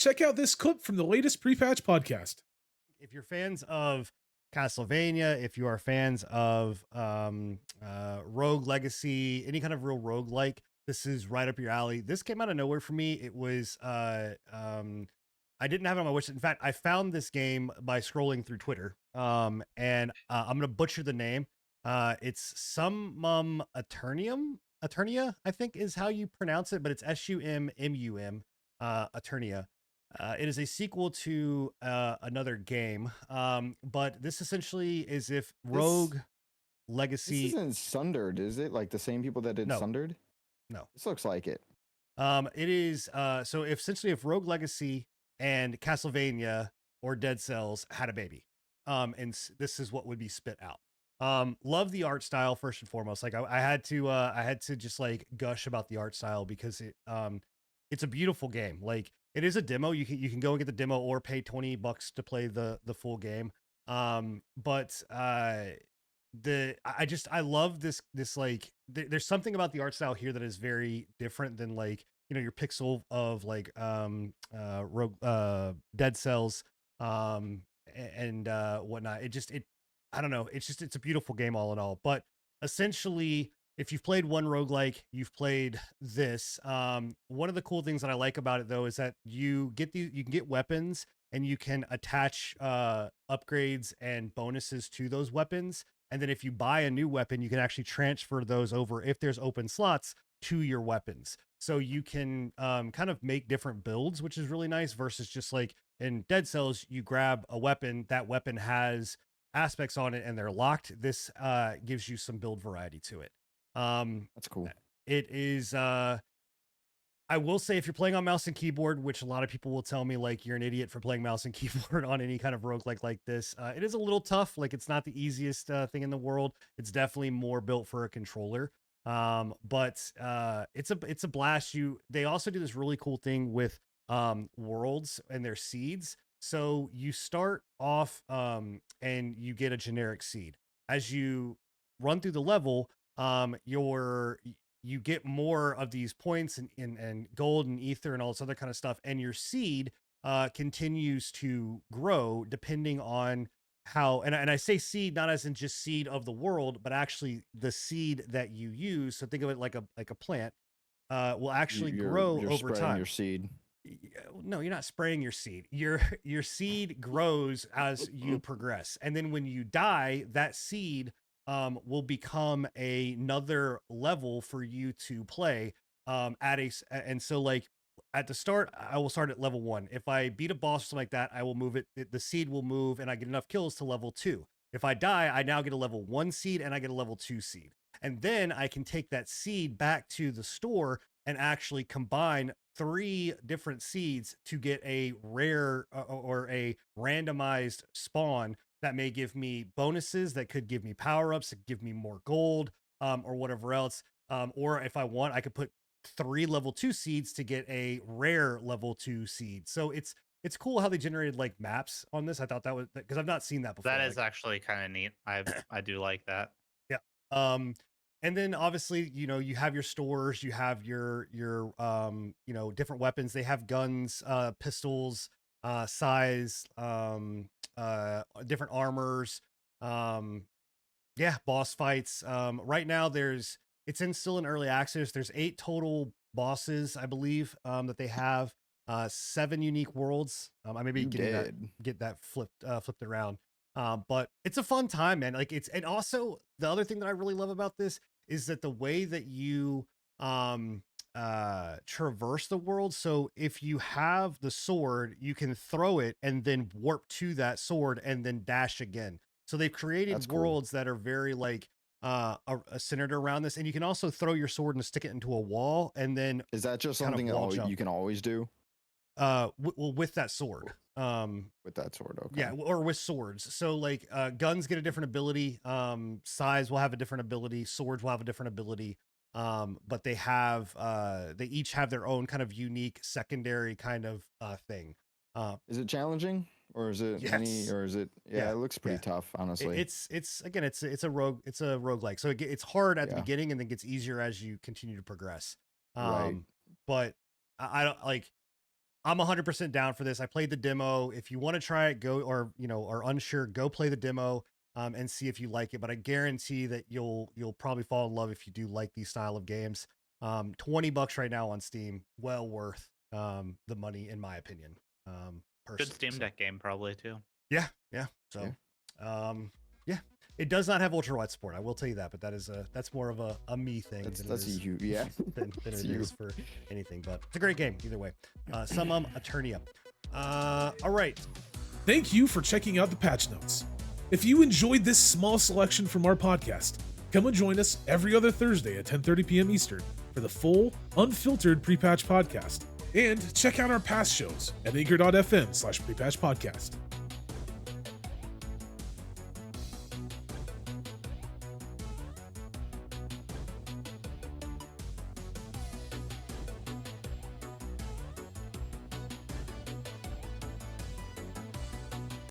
Check out this clip from the latest pre-patch podcast. If you're fans of Castlevania, if you are fans of Rogue Legacy, any kind of real roguelike, this is right up your alley. This came out of nowhere for me. It was I didn't have it on my wish list. In fact, I found this game by scrolling through Twitter. And I'm gonna butcher the name. It's Summum Aeternia, I think is how you pronounce it, but it's Summum, Aeternia. It is a sequel to another game, but this essentially is if Rogue Legacy. This isn't Sundered, is it? Like the same people that did No. Sundered? No. This looks like it. It is so if essentially if Rogue Legacy and Castlevania or Dead Cells had a baby, and this is what would be spit out. Love the art style first and foremost. Like I had to just like gush about the art style because it's a beautiful game. Like it is a demo. You can go and get the demo or pay $20 to play the full game. But I love this like there's something about the art style here that is very different than like, you know, your pixel of like Rogue Dead Cells and whatnot. I don't know. It's a beautiful game all in all. But essentially, if you've played one roguelike, you've played this. One of the cool things that I like about it though is that you can get weapons and you can attach upgrades and bonuses to those weapons. And then if you buy a new weapon, you can actually transfer those over if there's open slots to your weapons. So you can kind of make different builds, which is really nice versus just like in Dead Cells, you grab a weapon, that weapon has aspects on it and they're locked. This gives you some build variety to it. That's cool. It is I will say if you're playing on mouse and keyboard, which a lot of people will tell me like you're an idiot for playing mouse and keyboard on any kind of roguelike like this, it is a little tough. Like it's not the easiest thing in the world. It's definitely more built for a controller. But it's a blast. They also do this really cool thing with worlds and their seeds. So you start off and you get a generic seed. As you run through the level, you get more of these points and gold and ether and all this other kind of stuff, and your seed continues to grow depending on how, and I say seed not as in just seed of the world, but actually the seed that you use. So think of it like a plant will actually grow you're over spreading time. your seed. No, you're not spraying your seed. Your seed grows as you progress, and then when you die, that seed will become another level for you to play and so like at the start I will start at level 1. If I beat a boss or something like that, I will move the seed will move and I get enough kills to level 2. If I die, I now get a level 1 seed and I get a level 2 seed, and then I can take that seed back to the store and actually combine 3 different seeds to get a rare or a randomized spawn that may give me bonuses, that could give me power-ups, that give me more gold, or whatever else. Or if I want, I could put 3 level 2 seeds to get a rare level 2 seed. So it's cool how they generated like maps on this. I thought that was, because I've not seen that before. That is actually kind of neat. I do like that. Yeah. And then obviously, you know, you have your stores, you have your you know, different weapons. They have guns, pistols, size, different armors, yeah, boss fights. Right now it's still in early access. There's 8 total bosses, I believe, that they have, 7 unique worlds. I may be get that flipped around. But it's a fun time, man. Like and also the other thing that I really love about this is that the way that you traverse the world. So if you have the sword, you can throw it and then warp to that sword and then dash again. So they've created worlds that are very like centered around this, and you can also throw your sword and stick it into a wall, and then is that just something you can always do? With that sword. With that sword, okay. Yeah, or with swords. So like guns get a different ability, size will have a different ability, swords will have a different ability. But they each have their own kind of unique secondary kind of thing. Is it challenging, or is it it looks pretty tough, honestly. It's a roguelike. So it's hard at the beginning and then gets easier as you continue to progress. Right. But I don't like, I'm 100% down for this. I played the demo. If you want to try it, go, or are unsure, go play the demo and see if you like it. But I guarantee that you'll probably fall in love if you do like these style of games. $20 right now on Steam, well worth the money in my opinion. Good Steam Deck game probably too. Yeah. So, yeah. It does not have ultra wide support. I will tell you that, but that's more of a me thing. That's you, yeah. Than it is for anything. But it's a great game either way. Summum Aeterna. All right. Thank you for checking out the patch notes. If you enjoyed this small selection from our podcast, come and join us every other Thursday at 10:30 p.m. Eastern for the full, unfiltered pre-patch podcast. And check out our past shows at anchor.fm/prepatch podcast.